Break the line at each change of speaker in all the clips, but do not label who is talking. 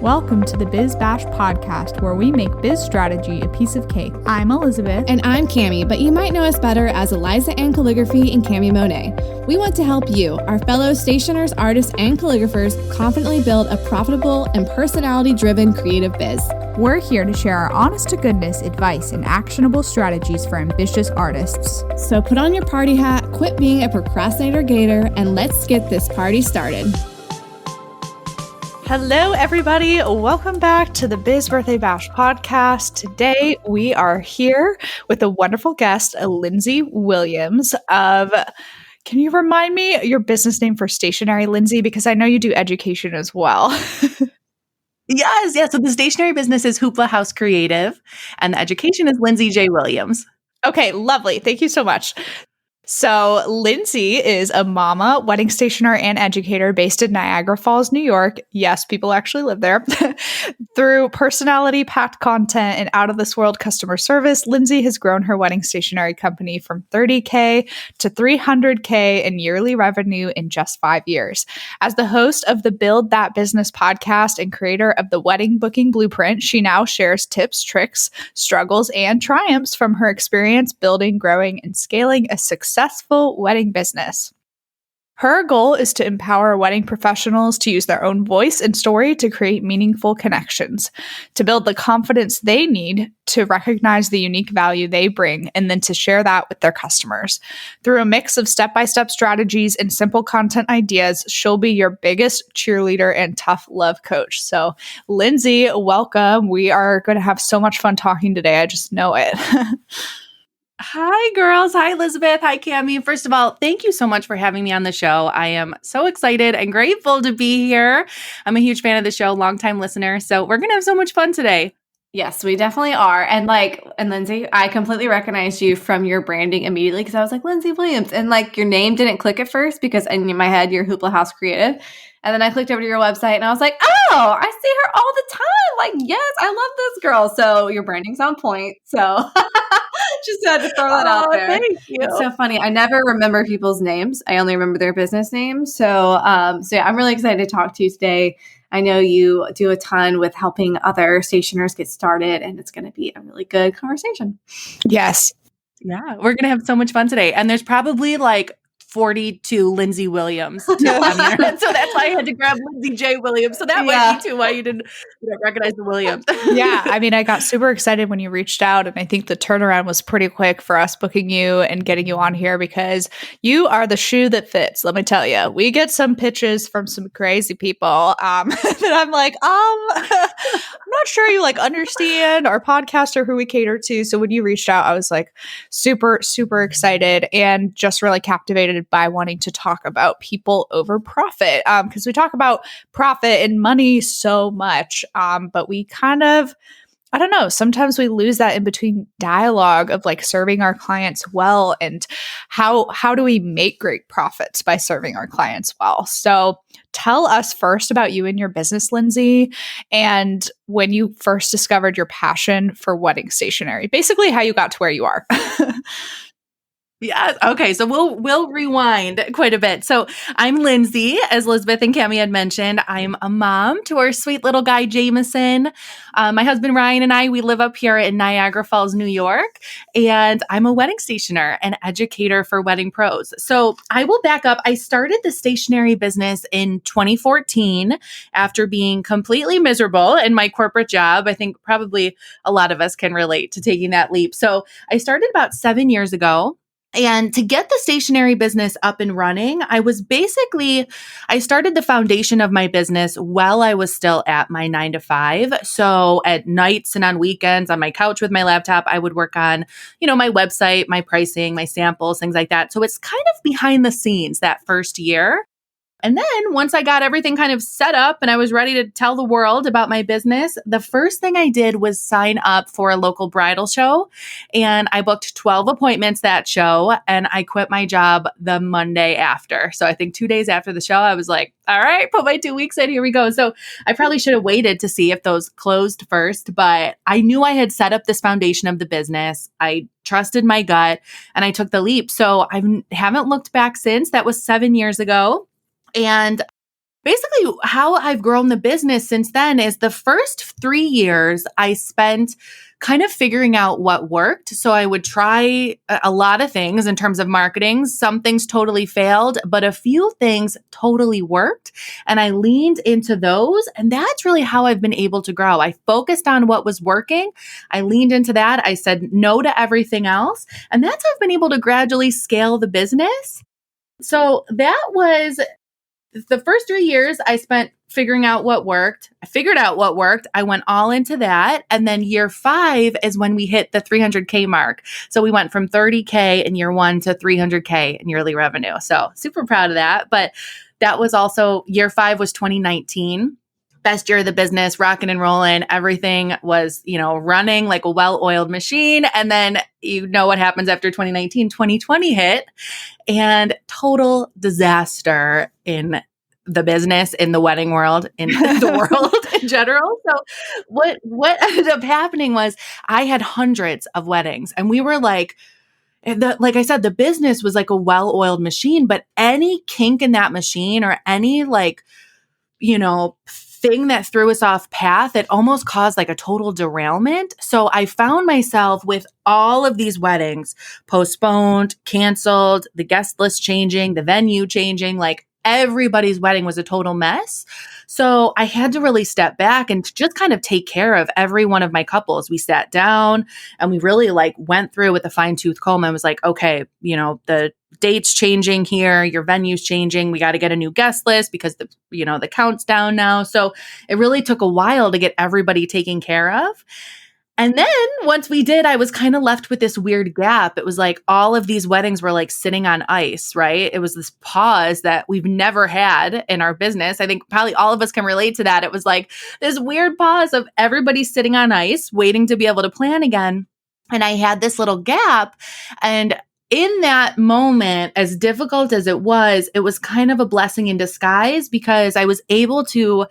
Welcome to the Biz Bash podcast, where we make biz strategy a piece of cake. I'm Elizabeth.
And I'm Cami, but you might know us better as Eliza Ann Calligraphy and Cami Monet. We want to help you, our fellow stationers, artists, and calligraphers, confidently build a profitable and personality-driven creative biz.
We're here to share our honest-to-goodness advice and actionable strategies for ambitious artists.
So put on your party hat, quit being a procrastinator gator, and let's get this party started.
Hello, everybody. Welcome back to the Biz Birthday Bash podcast. Today, we are here with a wonderful guest, Lindsay Williams of... Can you remind me your business name for stationery, Lindsay? Because I know you do education as well.
Yes. So the stationery business is Hoopla House Creative, and the education is Lindsay J. Williams.
Okay, lovely. Thank you so much. So Lindsay is a mama, wedding stationer, and educator based in Niagara Falls, New York. Yes, people actually live there. Through personality-packed content and out-of-this-world customer service, Lindsay has grown her wedding stationery company from $30K to $300K in yearly revenue in just 5 years. As the host of the Build That Business podcast and creator of the Wedding Booking Blueprint, she now shares tips, tricks, struggles, and triumphs from her experience building, growing, and scaling a successful wedding business. Her goal is to empower wedding professionals to use their own voice and story to create meaningful connections, to build the confidence they need to recognize the unique value they bring, and then to share that with their customers. Through a mix of step-by-step strategies and simple content ideas, she'll be your biggest cheerleader and tough love coach. So, Lindsay, welcome. We are going to have so much fun talking today. I just know it.
Hi, girls. Hi, Elizabeth. Hi, Cami. First of all, thank you so much for having me on the show. I am so excited and grateful to be here. I'm a huge fan of the show, longtime listener. So we're going to have so much fun today.
Yes, we definitely are. And Lindsay, I completely recognized you from your branding immediately because I was like, Lindsay Williams. And your name didn't click at first because in my head, you're Hoopla House Creative. And then I clicked over to your website and I was like, oh, I see her all the time. Yes, I love this girl. So your branding's on point. So just had to throw that out there.
Thank you.
It's so funny. I never remember people's names. I only remember their business names. So yeah, I'm really excited to talk to you today. I know you do a ton with helping other stationers get started, and it's going to be a really good conversation.
Yes.
Yeah, we're going to have so much fun today. And there's probably 42 Lindsay Williams on the internet. So that's why I had to grab Lindsay J. Williams. So that might be too why you didn't recognize the Williams.
Yeah. I mean, I got super excited when you reached out, and I think the turnaround was pretty quick for us booking you and getting you on here because you are the shoe that fits. Let me tell you, we get some pitches from some crazy people that I'm like, I'm not sure you understand our podcast or who we cater to. So when you reached out, I was super, super excited and just really captivated by wanting to talk about people over profit, because we talk about profit and money so much, but we kind of, I don't know, sometimes we lose that in between dialogue of serving our clients well and how do we make great profits by serving our clients well. So tell us first about you and your business, Lindsay, and when you first discovered your passion for wedding stationery, basically how you got to where you are.
Yeah. Okay. So we'll rewind quite a bit. So I'm Lindsay, as Elizabeth and Cami had mentioned. I'm a mom to our sweet little guy, Jameson. My husband, Ryan, and we live up here in Niagara Falls, New York. And I'm a wedding stationer and educator for wedding pros. So I will back up. I started the stationery business in 2014 after being completely miserable in my corporate job. I think probably a lot of us can relate to taking that leap. So I started about 7 years ago. And to get the stationery business up and running, I started the foundation of my business while I was still at my 9 to 5. So at nights and on weekends on my couch with my laptop, I would work on, my website, my pricing, my samples, things like that. So it's kind of behind the scenes that first year. And then once I got everything kind of set up and I was ready to tell the world about my business, the first thing I did was sign up for a local bridal show. And I booked 12 appointments that show, and I quit my job the Monday after. So I think 2 days after the show, I was like, all right, put my 2 weeks in, here we go. So I probably should have waited to see if those closed first, but I knew I had set up this foundation of the business. I trusted my gut and I took the leap. So I haven't looked back since. That was 7 years ago. And basically how I've grown the business since then is the first 3 years I spent kind of figuring out what worked. So I would try a lot of things in terms of marketing. Some things totally failed, but a few things totally worked. And I leaned into those. And that's really how I've been able to grow. I focused on what was working. I leaned into that. I said no to everything else. And that's how I've been able to gradually scale the business. So that was the first 3 years I spent figuring out what worked. I figured out what worked. I went all into that. And then year 5 is when we hit the 300K mark. So we went from 30K in year 1 to 300K in yearly revenue. So super proud of that. But that was also year 5 was 2019. Best year of the business, rocking and rolling. Everything was, running like a well-oiled machine. And then you know what happens after 2019, 2020 hit, and total disaster in the business, in the wedding world, in the world in general. So what ended up happening was I had hundreds of weddings, and we were like I said, the business was like a well-oiled machine, but any kink in that machine or any thing that threw us off path, it almost caused like a total derailment. So I found myself with all of these weddings postponed, canceled, the guest list changing, the venue changing, like everybody's wedding was a total mess. So I had to really step back and just kind of take care of every one of my couples. We sat down and we really went through with a fine tooth comb and was like, okay, the date's changing here, your venue's changing. We got to get a new guest list because the count's down now. So it really took a while to get everybody taken care of. And then once we did, I was kind of left with this weird gap. It was like all of these weddings were like sitting on ice, right? It was this pause that we've never had in our business. I think probably all of us can relate to that. It was like this weird pause of everybody sitting on ice, waiting to be able to plan again. And I had this little gap. And in that moment, as difficult as it was kind of a blessing in disguise because I was able to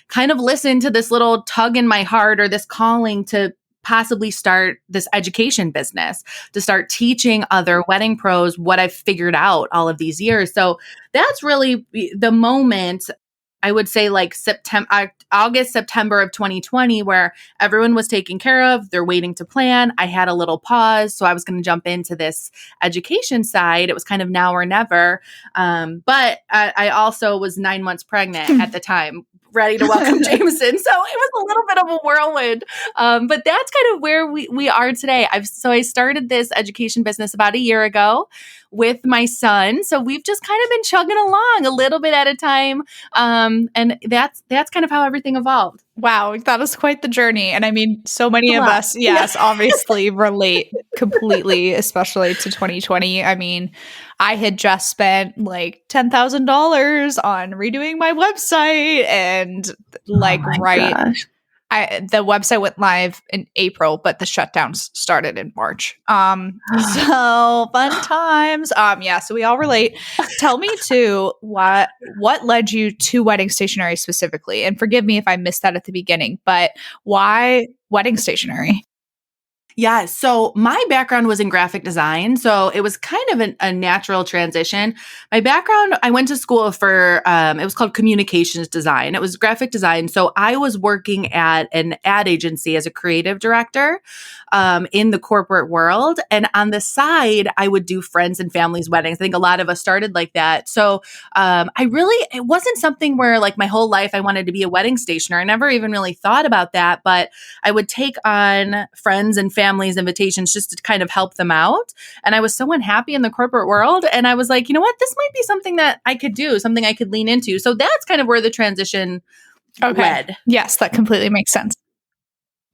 kind of listen to this little tug in my heart or this calling to possibly start this education business, to start teaching other wedding pros what I've figured out all of these years. So that's really the moment, I would say August, September of 2020, where everyone was taken care of. They're waiting to plan. I had a little pause. So I was going to jump into this education side. It was kind of now or never. But I also was 9 months pregnant at the time, ready to welcome Jameson. So it was a little bit of a whirlwind. But that's kind of where we are today. I started this education business about a year ago with my son. So we've just kind of been chugging along a little bit at a time. And that's kind of how everything evolved.
Wow, that was quite the journey. And I mean, so many of us, yes, obviously relate completely, especially to 2020. I mean, I had just spent like $10,000 on redoing my website and the website went live in April, but the shutdowns started in March. So fun times. So we all relate. Tell me too, what led you to Wedding Stationery specifically? And forgive me if I missed that at the beginning, but why Wedding Stationery?
Yeah. So my background was in graphic design. So it was kind of a natural transition. My background, I went to school for, it was called communications design. It was graphic design. So I was working at an ad agency as a creative director in the corporate world. And on the side, I would do friends and families' weddings. I think a lot of us started like that. So it wasn't something where like my whole life I wanted to be a wedding stationer. I never even really thought about that, but I would take on friends and families' invitations just to kind of help them out. And I was so unhappy in the corporate world. And I was like, you know what, this might be something that I could do, something I could lean into. So that's kind of where the transition led.
Yes, that completely makes sense.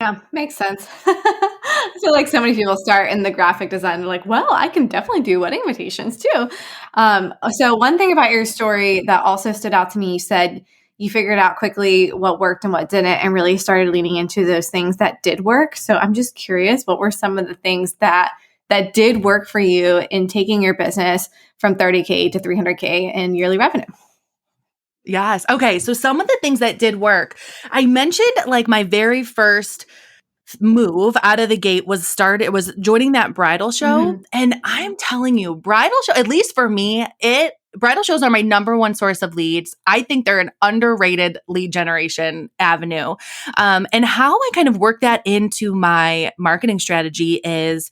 Yeah, makes sense. I feel like so many people start in the graphic design. They're like, well, I can definitely do wedding invitations too. So one thing about your story that also stood out to me, you said you figured out quickly what worked and what didn't and really started leaning into those things that did work. So I'm just curious, what were some of the things that did work for you in taking your business from 30K to 300K in yearly revenue?
Yes. Okay. So some of the things that did work, I mentioned like my very first move out of the gate was joining that bridal show. Mm-hmm. And I'm telling you, bridal show, at least for me, it bridal shows are my number one source of leads. I think they're an underrated lead generation avenue. And how I kind of work that into my marketing strategy is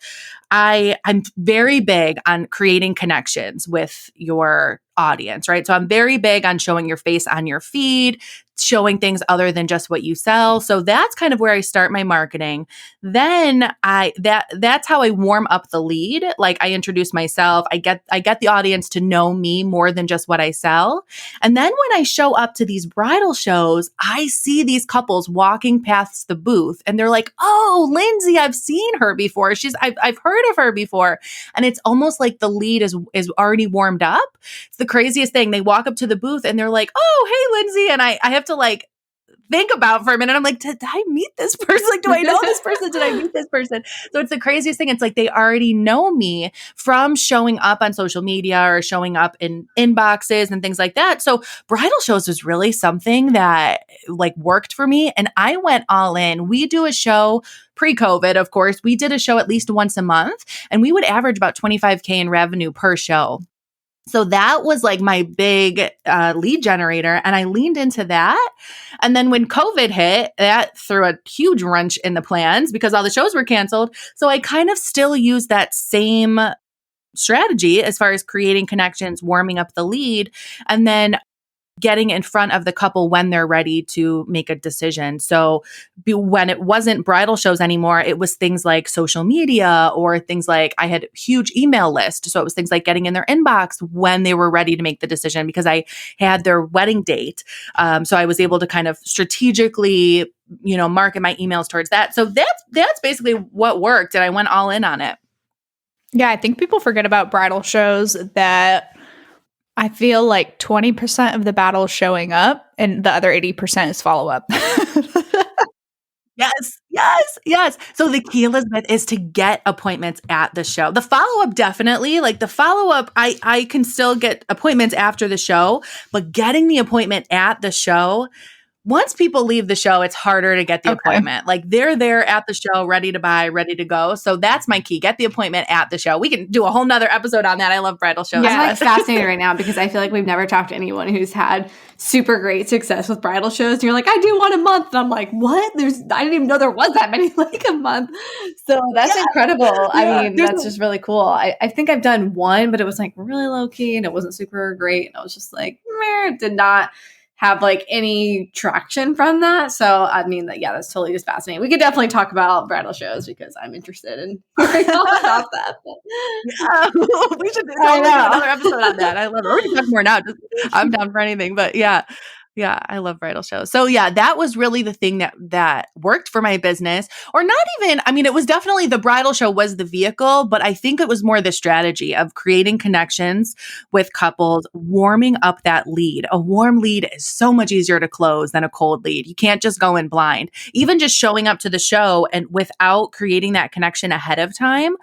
I'm very big on creating connections with your audience, right? So I'm very big on showing your face on your feed, showing things other than just what you sell. So that's kind of where I start my marketing. Then that's how I warm up the lead. Like I introduce myself, I get the audience to know me more than just what I sell. And then when I show up to these bridal shows, I see these couples walking past the booth and they're like, "Oh, Lindsay, I've seen her before. I've heard of her before." And it's almost like the lead is already warmed up. It's the craziest thing. They walk up to the booth and they're like, "Oh, hey, Lindsay." And I have to like think about for a minute. I'm like, did I meet this person? Like, do I know this person? Did I meet this person? So it's the craziest thing. It's like they already know me from showing up on social media or showing up in inboxes and things like that. So bridal shows was really something that like worked for me. And I went all in. We do a show pre-COVID, of course. We did a show at least once a month, and we would average about 25K in revenue per show. So that was like my big lead generator. And I leaned into that. And then when COVID hit, that threw a huge wrench in the plans because all the shows were canceled. So I kind of still use that same strategy as far as creating connections, warming up the lead, and then getting in front of the couple when they're ready to make a decision. So when it wasn't bridal shows anymore, it was things like social media or things like I had a huge email list. So it was things like getting in their inbox when they were ready to make the decision because I had their wedding date. So I was able to kind of strategically, market my emails towards that. So that's basically what worked. And I went all in on it.
Yeah, I think people forget about bridal shows that I feel like 20% of the battle is showing up and the other 80% is follow-up.
Yes. So the key, Elizabeth, is to get appointments at the show. The follow-up, definitely. Like the follow-up, I can still get appointments after the show, but getting the appointment at the show, once people leave the show, it's harder to get the appointment. Like they're there at the show, ready to buy, ready to go. So that's my key. Get the appointment at the show. We can do a whole nother episode on that. I love bridal shows.
I'm like fascinated right now because I feel like we've never talked to anyone who's had super great success with bridal shows. And you're like, I do one a month. And I'm like, what? I didn't even know there was that many like a month. So that's incredible. Yeah, I mean, that's just really cool. I think I've done one, but it was like really low key and it wasn't super great. And I was just like, did not have like any traction from that. So, I mean, that's totally just fascinating. We could definitely talk about bridal shows because I'm interested in hearing all about that.
Yeah, we should do another episode on that. I love it. We can talk more now. I'm down for anything, but yeah, I love bridal shows. So yeah, that was really the thing that worked for my business. Or not even, I mean, it was definitely the bridal show was the vehicle, but I think it was more the strategy of creating connections with couples, warming up that lead. A warm lead is so much easier to close than a cold lead. You can't just go in blind. Even just showing up to the show and without creating that connection ahead of time,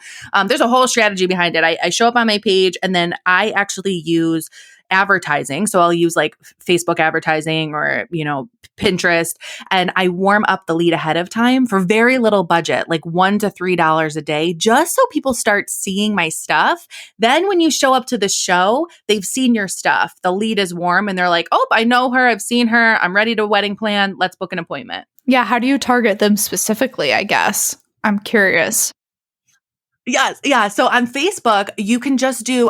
there's a whole strategy behind it. I show up on my page and then I actually use advertising. So I'll use like Facebook advertising or, Pinterest, and I warm up the lead ahead of time for very little budget, like $1 to $3 a day, just so people start seeing my stuff. Then when you show up to the show, they've seen your stuff. The lead is warm and they're like, "Oh, I know her. I've seen her. I'm ready to wedding plan. Let's book an appointment."
Yeah. How do you target them specifically, I guess? I'm curious.
Yes. Yeah. So on Facebook, you can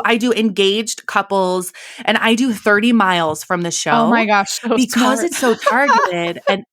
I do engaged couples and I do 30 miles from the show.
Oh my gosh. So
because
smart.
it's so targeted and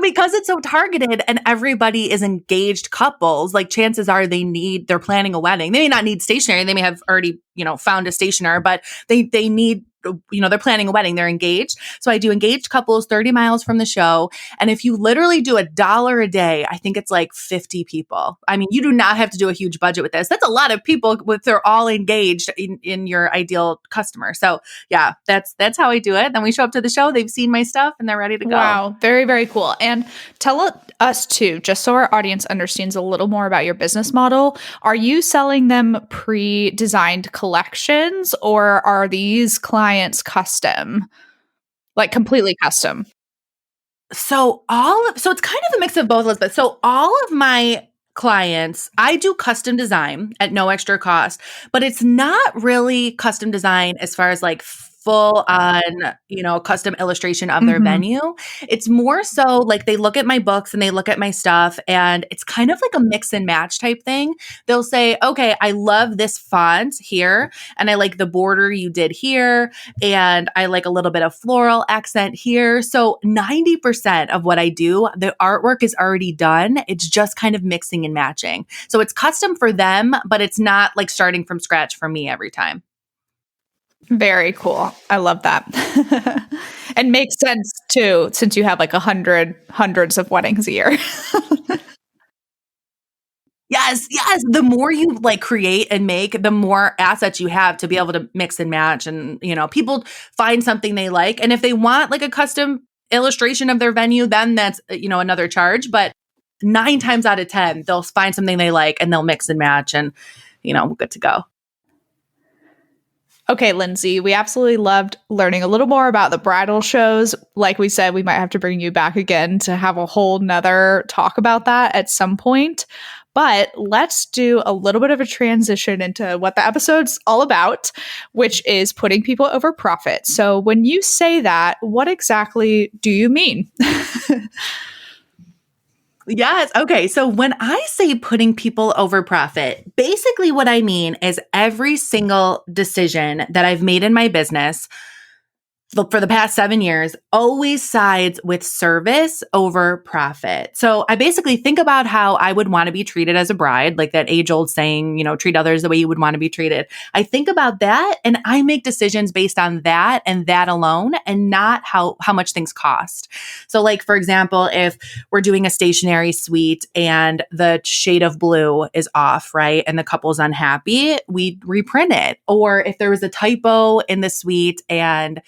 because it's so targeted and everybody is engaged couples, like chances are they're planning a wedding. They may not need stationery. They may have already, found a stationer, but they need, they're planning a wedding, they're engaged. So I do engaged couples 30 miles from the show. And if you literally do $1 a day, I think it's like 50 people. I mean, you do not have to do a huge budget with this. That's a lot of people they're all engaged in your ideal customer. So yeah, that's how I do it. Then we show up to the show, they've seen my stuff and they're ready to go.
Wow. Very, very cool. And tell us too, just so our audience understands a little more about your business model, are you selling them pre-designed collections or are these clients custom, like completely custom?
So it's kind of a mix of both, Elizabeth. So all of my clients, I do custom design at no extra cost, but it's not really custom design as far as like full on, custom illustration of their
Mhm.
venue. It's more so like they look at my books and they look at my stuff, and it's kind of like a mix and match type thing. They'll say, okay, I love this font here, and I like the border you did here, and I like a little bit of floral accent here. So 90% of what I do, the artwork is already done. It's just kind of mixing and matching. So it's custom for them, but it's not like starting from scratch for me every time.
Very cool. I love that. And makes sense too, since you have like hundreds of weddings a year.
Yes, yes. The more you like create and make, the more assets you have to be able to mix and match. And, people find something they like. And if they want like a custom illustration of their venue, then that's, another charge. But 9 times out of 10, they'll find something they like and they'll mix and match, and, we're good to go.
Okay, Lindsay, we absolutely loved learning a little more about the bridal shows. Like we said, we might have to bring you back again to have a whole nother talk about that at some point. But let's do a little bit of a transition into what the episode's all about, which is putting people over profit. So when you say that, what exactly do you mean?
Yes. Okay. So when I say putting people over profit, basically what I mean is every single decision that I've made in my business for the past 7 years always sides with service over profit. So I basically think about how I would want to be treated as a bride, like that age-old saying, treat others the way you would want to be treated. I think about that and I make decisions based on that and that alone, and not how much things cost. So like, for example, if we're doing a stationery suite and the shade of blue is off, right, and the couple's unhappy, we reprint it. Or if there was a typo in the suite, and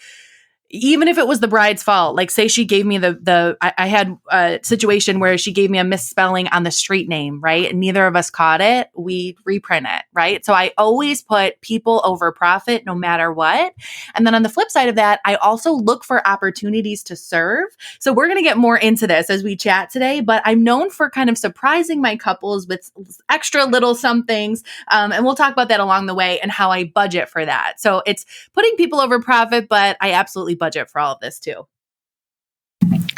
even if it was the bride's fault, like say she gave me I had a situation where she gave me a misspelling on the street name, right? And neither of us caught it. We reprint it, right? So I always put people over profit no matter what. And then on the flip side of that, I also look for opportunities to serve. So we're going to get more into this as we chat today, but I'm known for kind of surprising my couples with extra little somethings. And we'll talk about that along the way and how I budget for that. So it's putting people over profit, but I absolutely budget for all of this too.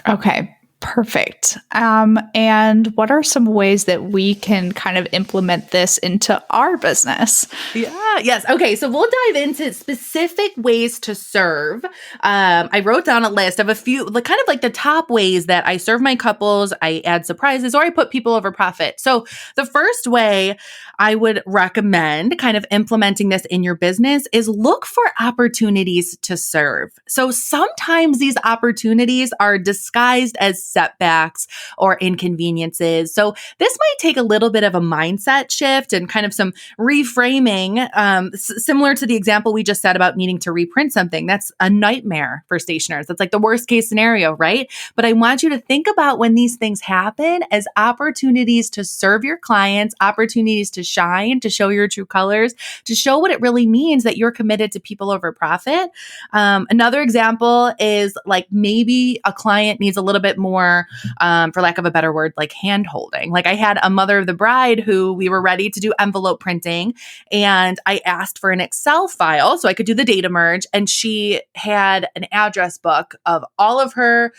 Okay, perfect. And what are some ways that we can kind of implement this into our business?
Yeah. Yes. Okay. So we'll dive into specific ways to serve. I wrote down a list of a few, like kind of like the top ways that I serve my couples. I add surprises, or I put people over profit. So the first way I would recommend kind of implementing this in your business is look for opportunities to serve. So sometimes these opportunities are disguised as setbacks or inconveniences. So this might take a little bit of a mindset shift and kind of some reframing, similar to the example we just said about needing to reprint something. That's a nightmare for stationers. That's like the worst case scenario, right? But I want you to think about when these things happen as opportunities to serve your clients, opportunities to shine, to show your true colors, to show what it really means that you're committed to people over profit. Another example is like maybe a client needs a little bit more, for lack of a better word, like hand holding. Like I had a mother of the bride who we were ready to do envelope printing, and I asked for an Excel file so I could do the data merge, and she had an address book of all of her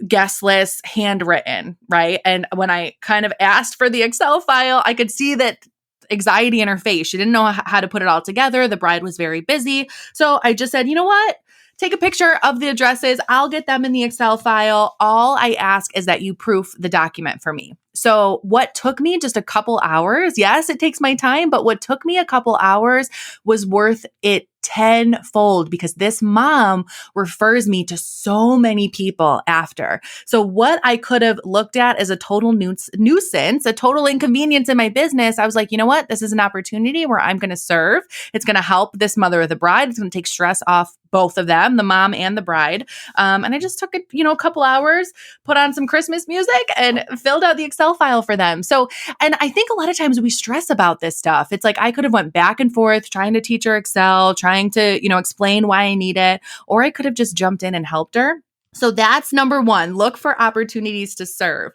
guest lists handwritten, right? And when I kind of asked for the Excel file, I could see that anxiety in her face. She didn't know how to put it all together. The bride was very busy. So I just said, you know what? Take a picture of the addresses. I'll get them in the Excel file. All I ask is that you proof the document for me. So what took me just a couple hours, yes, it takes my time, but what took me a couple hours was worth it tenfold, because this mom refers me to so many people after. So what I could have looked at as a total nuisance, a total inconvenience in my business, I was like, you know what? This is an opportunity where I'm going to serve. It's going to help this mother of the bride. It's going to take stress off both of them, the mom and the bride. And I just took a couple hours, put on some Christmas music, and filled out the Excel file for them. So, and I think a lot of times we stress about this stuff. It's like I could have went back and forth trying to teach her Excel, trying to, explain why I need it, or I could have just jumped in and helped her. So that's number one, look for opportunities to serve.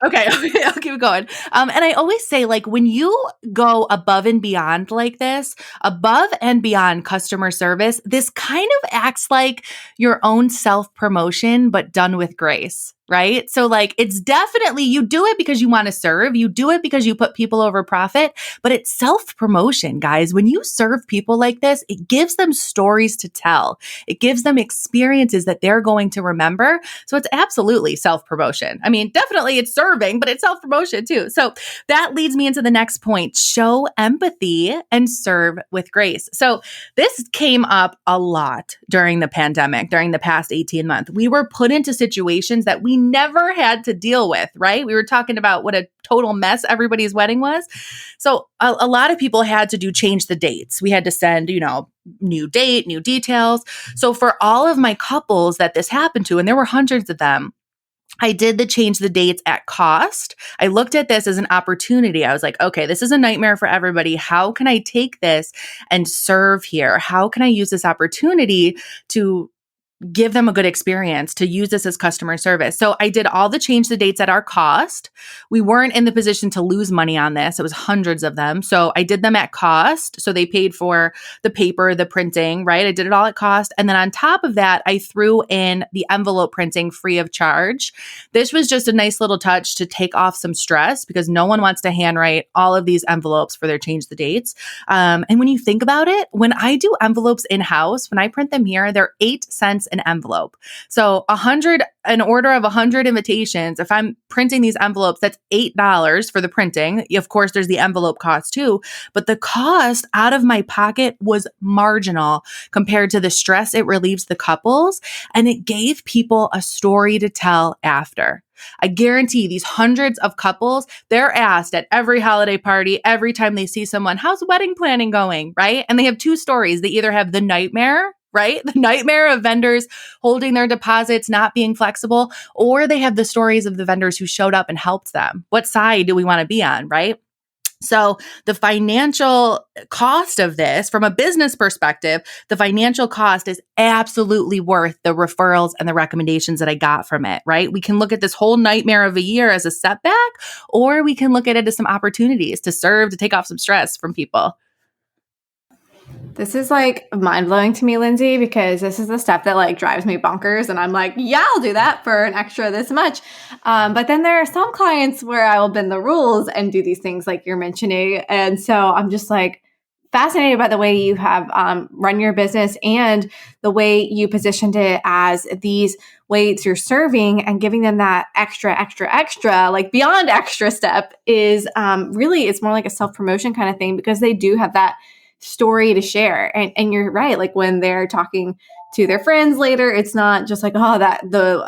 Okay, okay, I'll keep going. And I always say, like, when you go above and beyond like this, above and beyond customer service, this kind of acts like your own self promotion, but done with grace, right? So, like, it's definitely, you do it because you want to serve, you do it because you put people over profit, but it's self promotion, guys. When you serve people like this, it gives them stories to tell, it gives them experiences that they're going to remember. So, it's absolutely self promotion. I mean, definitely it's serving, but it's self promotion too. So that leads me into the next point: show empathy and serve with grace. So this came up a lot during the pandemic, during the past 18 months. We were put into situations that we never had to deal with, right? We were talking about what a total mess everybody's wedding was. So a lot of people had to change the dates. We had to send, new date, new details. So for all of my couples that this happened to, and there were hundreds of them, I did the change the dates at cost. I looked at this as an opportunity. I was like, okay, this is a nightmare for everybody. How can I take this and serve here? How can I use this opportunity to give them a good experience, to use this as customer service? So I did all the change the dates at our cost. We weren't in the position to lose money on this. It was hundreds of them. So I did them at cost. So they paid for the paper, the printing, right? I did it all at cost. And then on top of that, I threw in the envelope printing free of charge. This was just a nice little touch to take off some stress because no one wants to handwrite all of these envelopes for their change the dates. And when you think about it, when I do envelopes in-house, when I print them here, they're 8 cents an envelope. So an order of 100 invitations, if I'm printing these envelopes, that's $8 for the printing. Of course, there's the envelope cost too, but the cost out of my pocket was marginal compared to the stress it relieves the couples, and it gave people a story to tell after. I guarantee these hundreds of couples, they're asked at every holiday party, every time they see someone, how's wedding planning going, right? And they have 2 stories. They either have the nightmare, right? The nightmare of vendors holding their deposits, not being flexible, or they have the stories of the vendors who showed up and helped them. What side do we want to be on, right? So the financial cost of this, from a business perspective, the financial cost is absolutely worth the referrals and the recommendations that I got from it, right? We can look at this whole nightmare of a year as a setback, or we can look at it as some opportunities to serve, to take off some stress from people.
This is like mind blowing to me, Lindsay, because this is the stuff that like drives me bonkers. And I'm like, yeah, I'll do that for an extra this much. But then there are some clients where I will bend the rules and do these things like you're mentioning. And so I'm just like fascinated by the way you have run your business and the way you positioned it as these ways you're serving and giving them that extra, like beyond extra step is really, it's more like a self-promotion kind of thing because they do have that story to share. And you're right. Like when they're talking to their friends later, it's not just like, oh,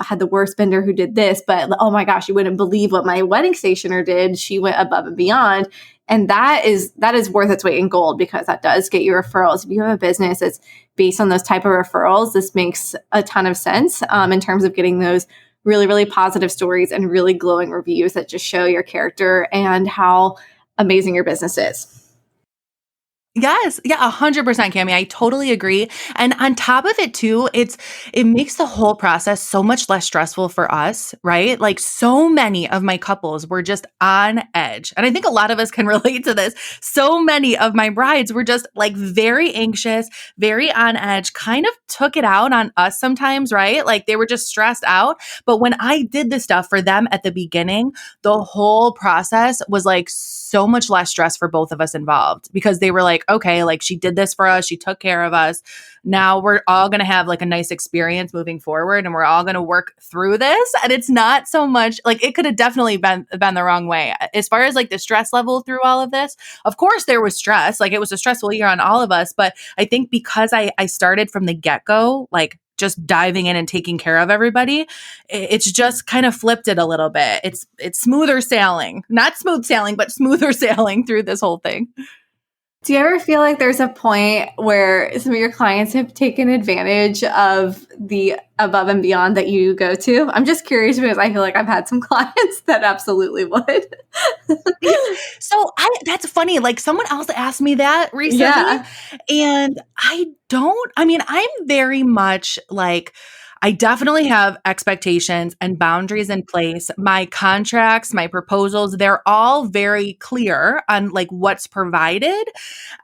had the worst vendor who did this, but oh my gosh, you wouldn't believe what my wedding stationer did. She went above and beyond. And that is worth its weight in gold because that does get you referrals. If you have a business that's based on those type of referrals, this makes a ton of sense in terms of getting those really, really positive stories and really glowing reviews that just show your character and how amazing your business is.
Yes. Yeah, 100%, Cami. I totally agree. And on top of it too, it makes the whole process so much less stressful for us, right? Like so many of my couples were just on edge. And I think a lot of us can relate to this. So many of my brides were just like very anxious, very on edge, kind of took it out on us sometimes, right? Like they were just stressed out. But when I did this stuff for them at the beginning, the whole process was like so much less stress for both of us involved because they were like, okay, like she did this for us. She took care of us. Now we're all going to have like a nice experience moving forward and we're all going to work through this. And it's not so much like it could have definitely been the wrong way. As far as like the stress level through all of this, of course there was stress. Like it was a stressful year on all of us. But I think because I started from the get-go, like just diving in and taking care of everybody, it's just kind of flipped it a little bit. It's smoother sailing, not smooth sailing, but smoother sailing through this whole thing.
Do you ever feel like there's a point where some of your clients have taken advantage of the above and beyond that you go to? I'm just curious because I feel like I've had some clients that absolutely would.
So that's funny. Like someone else asked me that recently and I'm very much like, I definitely have expectations and boundaries in place. My contracts, my proposals, they're all very clear on like what's provided.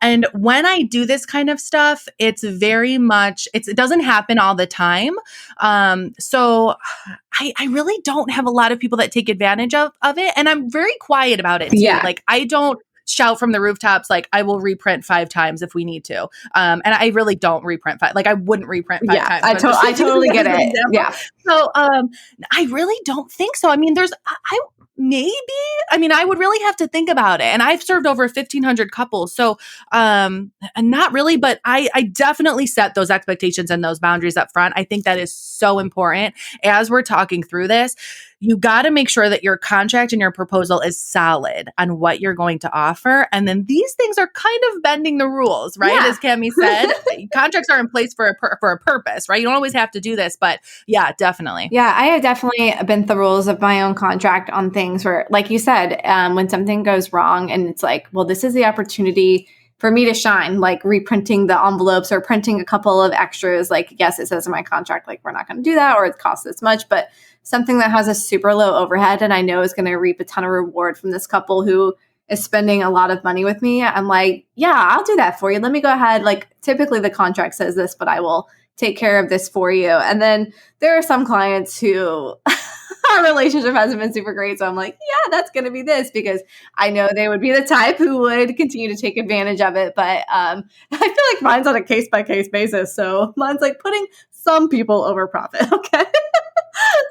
And when I do this kind of stuff, it's very much, it doesn't happen all the time. So I really don't have a lot of people that take advantage of it. And I'm very quiet about it too.
Yeah.
Like I don't shout from the rooftops, like I will reprint 5 times if we need to. And I really don't reprint 5. Like I wouldn't reprint 5 times.
I totally get it. Yeah.
So I really don't think so. I mean, I would really have to think about it. And I've served over 1,500 couples. So and not really, but I definitely set those expectations and those boundaries up front. I think that is so important. As we're talking through this, you got to make sure that your contract and your proposal is solid on what you're going to offer. And then these things are kind of bending the rules, right?
Yeah.
As Cami said, contracts are in place for a purpose, right? You don't always have to do this, but yeah, definitely.
Yeah, I have definitely bent the rules of my own contract on things where, like you said, when something goes wrong and it's like, well, this is the opportunity for me to shine, like reprinting the envelopes or printing a couple of extras. Like, yes, it says in my contract, like, we're not going to do that or it costs this much, but something that has a super low overhead and I know is going to reap a ton of reward from this couple who is spending a lot of money with me. I'm like, yeah, I'll do that for you. Let me go ahead. Like, typically the contract says this, but I will take care of this for you. And then there are some clients who our relationship hasn't been super great. So I'm like, yeah, that's going to be this because I know they would be the type who would continue to take advantage of it. But I feel like mine's on a case-by-case basis. So mine's like putting some people over profit. Okay.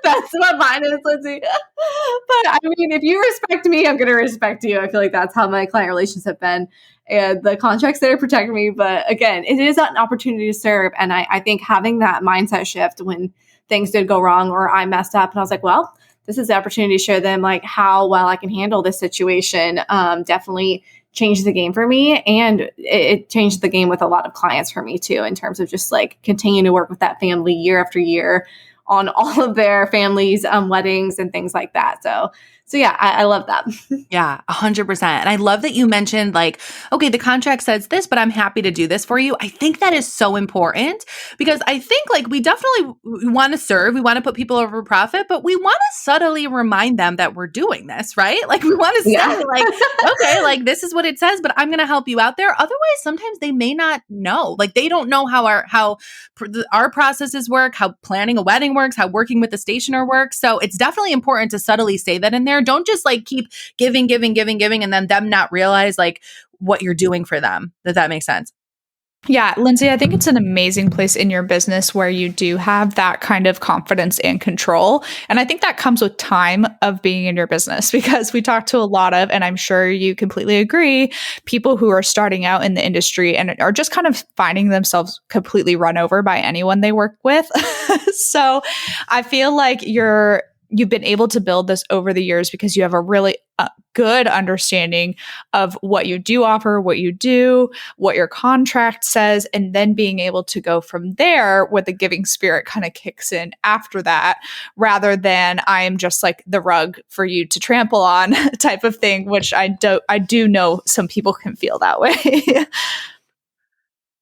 That's what mine is, Lindsay. But I mean, if you respect me, I'm going to respect you. I feel like that's how my client relations have been. And the contracts there protect me. But again, it is an opportunity to serve. And I think having that mindset shift when things did go wrong or I messed up and I was like, well, this is the opportunity to show them like how well I can handle this situation. Definitely changed the game for me. And it changed the game with a lot of clients for me too, in terms of just like continuing to work with that family year after year on all of their families' weddings and things like that. So yeah, I love that.
Yeah, 100%. And I love that you mentioned like, okay, the contract says this, but I'm happy to do this for you. I think that is so important because I think like we definitely want to serve, we want to put people over profit, but we want to subtly remind them that we're doing this, right? Like we want to say like, okay, like this is what it says, but I'm going to help you out there. Otherwise, sometimes they may not know. Like they don't know how our processes work, how planning a wedding works, how working with the stationer works. So it's definitely important to subtly say that in there. Don't just like keep giving, and then them not realize like what you're doing for them. Does that make sense?
Yeah, Lindsay, I think it's an amazing place in your business where you do have that kind of confidence and control. And I think that comes with time of being in your business because we talk to a lot of, and I'm sure you completely agree, people who are starting out in the industry and are just kind of finding themselves completely run over by anyone they work with. So I feel like you've been able to build this over the years because you have a really good understanding of what you do offer, what you do, what your contract says, and then being able to go from there where the giving spirit kind of kicks in after that, rather than I am just like the rug for you to trample on type of thing, which I do know some people can feel that way.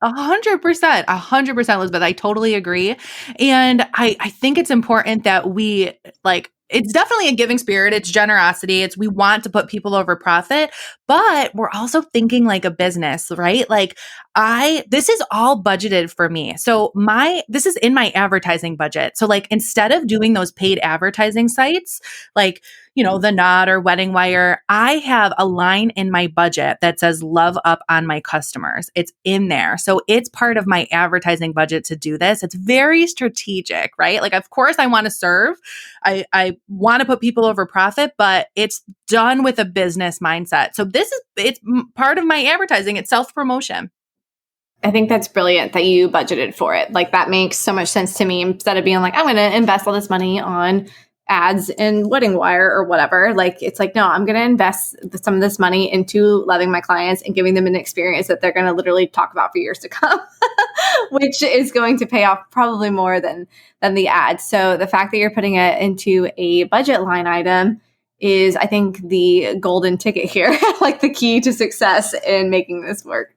100%, Elizabeth. I totally agree. And I think it's important that we like, it's definitely a giving spirit. It's generosity. We want to put people over profit, but we're also thinking like a business, right? Like this is all budgeted for me. So this is in my advertising budget. So like, instead of doing those paid advertising sites, like, the Knot or Wedding Wire, I have a line in my budget that says love up on my customers. It's in there. So it's part of my advertising budget to do this. It's very strategic, right? Like, of course I want to serve. I want to put people over profit, but it's done with a business mindset. So it's part of my advertising. It's self-promotion.
I think that's brilliant that you budgeted for it. Like that makes so much sense to me instead of being like, I'm going to invest all this money on ads in Wedding Wire or whatever. Like, it's like, no, I'm going to invest some of this money into loving my clients and giving them an experience that they're going to literally talk about for years to come, which is going to pay off probably more than the ads. So the fact that you're putting it into a budget line item is, I think, the golden ticket here, like the key to success in making this work.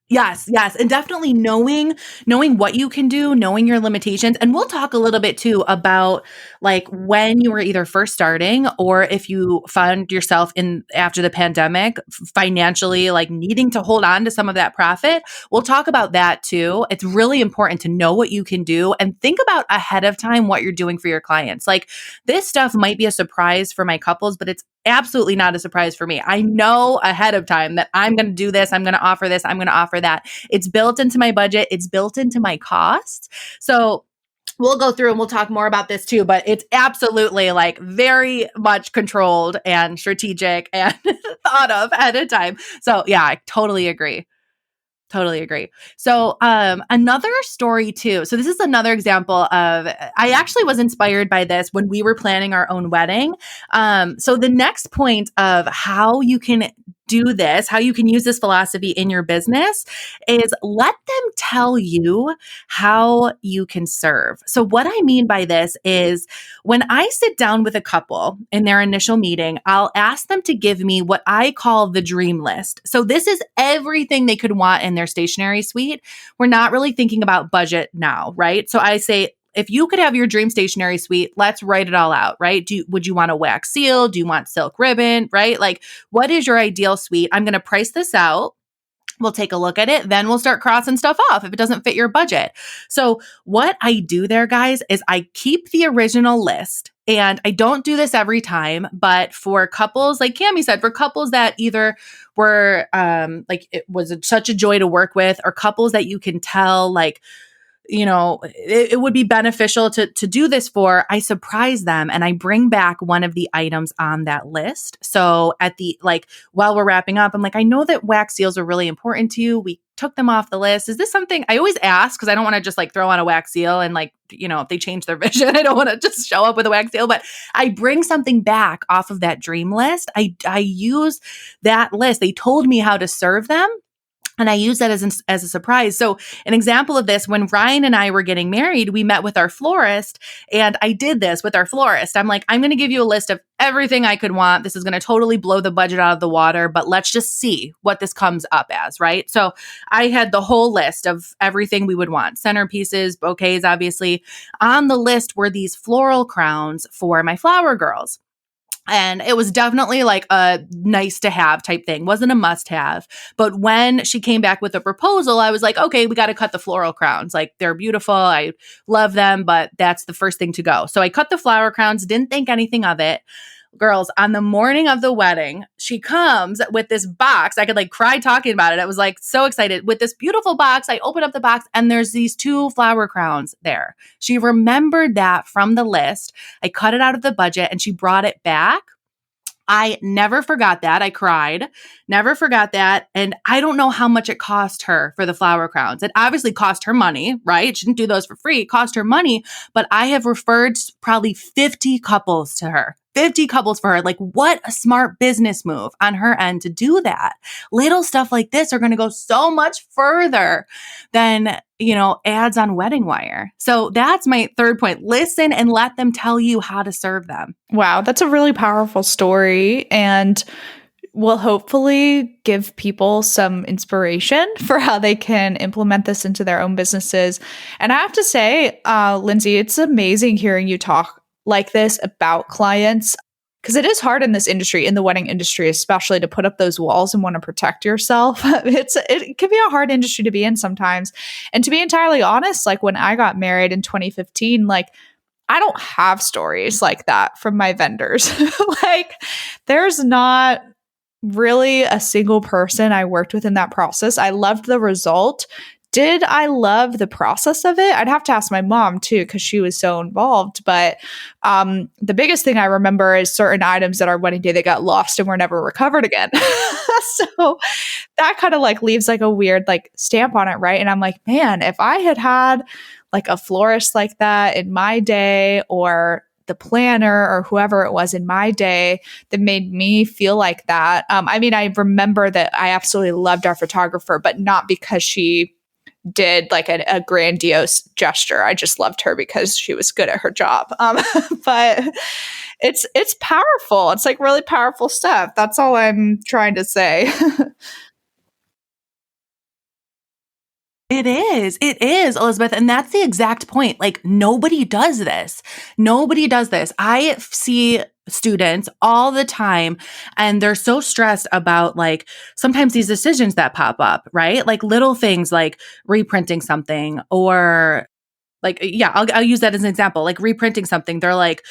Yes, yes, and definitely knowing what you can do, knowing your limitations, and we'll talk a little bit too about like when you were either first starting or if you found yourself in after the pandemic financially like needing to hold on to some of that profit. We'll talk about that too. It's really important to know what you can do and think about ahead of time what you're doing for your clients. Like this stuff might be a surprise for my couples, but it's absolutely not a surprise for me. I know ahead of time that I'm going to do this, I'm going to offer this, I'm going to offer that. It's built into my budget, it's built into my costs. So we'll go through and we'll talk more about this too, but it's absolutely like very much controlled and strategic and thought of at a time. So yeah, I totally agree. Totally agree. So, another story too. So this is another example of, I actually was inspired by this when we were planning our own wedding. So the next point of how you can do this, how you can use this philosophy in your business is let them tell you how you can serve. So what I mean by this is when I sit down with a couple in their initial meeting, I'll ask them to give me what I call the dream list. So this is everything they could want in their stationery suite. We're not really thinking about budget now, right? So I say, if you could have your dream stationery suite, let's write it all out, right? Would you want a wax seal? Do you want silk ribbon, right? Like, what is your ideal suite? I'm going to price this out. We'll take a look at it. Then we'll start crossing stuff off if it doesn't fit your budget. So what I do there, guys, is I keep the original list. And I don't do this every time, but for couples, like Cami said, for couples that either were like it was such a joy to work with, or couples that you can tell like, it would be beneficial to do this for, I surprise them and I bring back one of the items on that list. So at the, like, while we're wrapping up, I'm like, I know that wax seals are really important to you. We took them off the list. Is this something I always ask? Cause I don't want to just like throw on a wax seal and like, if they change their vision, I don't want to just show up with a wax seal, but I bring something back off of that dream list. I use that list. They told me how to serve them. And I use that as a surprise. So an example of this, when Ryan and I were getting married, we met with our florist and I did this with our florist. I'm like, I'm going to give you a list of everything I could want. This is going to totally blow the budget out of the water, but let's just see what this comes up as, right? So I had the whole list of everything we would want. Centerpieces, bouquets, obviously. On the list were these floral crowns for my flower girls. And it was definitely like a nice to have type thing. Wasn't a must have. But when she came back with a proposal, I was like, okay, we got to cut the floral crowns. Like they're beautiful. I love them, but that's the first thing to go. So I cut the flower crowns, didn't think anything of it. Girls, on the morning of the wedding, she comes with this box. I could like cry talking about it. I was like so excited with this beautiful box. I open up the box and there's these 2 flower crowns there. She remembered that from the list. I cut it out of the budget and she brought it back. I never forgot that. I cried, never forgot that. And I don't know how much it cost her for the flower crowns. It obviously cost her money, right? She didn't do those for free. It cost her money, but I have referred probably 50 couples to her. 50 couples for her. Like, what a smart business move on her end to do that. Little stuff like this are going to go so much further than, ads on Wedding Wire. So that's my third point. Listen and let them tell you how to serve them.
Wow, that's a really powerful story and will hopefully give people some inspiration for how they can implement this into their own businesses. And I have to say, Lindsay, it's amazing hearing you talk like this about clients because it is hard in this industry, in the wedding industry, especially to put up those walls and want to protect yourself. It can be a hard industry to be in sometimes. And to be entirely honest, like when I got married in 2015, like I don't have stories like that from my vendors. Like there's not really a single person I worked with in that process. I loved the result. Did I love the process of it? I'd have to ask my mom too, because she was so involved. But the biggest thing I remember is certain items at our wedding day that got lost and were never recovered again. So that kind of like leaves like a weird like stamp on it, right? And I'm like, man, if I had like a florist like that in my day, or the planner or whoever it was in my day that made me feel like that. I remember that I absolutely loved our photographer, but not because she did like a grandiose gesture. I just loved her because she was good at her job. But it's powerful. It's like really powerful stuff. That's all I'm trying to say.
It is. It is, Elizabeth. And that's the exact point. Like, nobody does this. Nobody does this. I see students all the time, and they're so stressed about like sometimes these decisions that pop up, right? Like little things like reprinting something or like, yeah, I'll use that as an example, like reprinting something. They're like,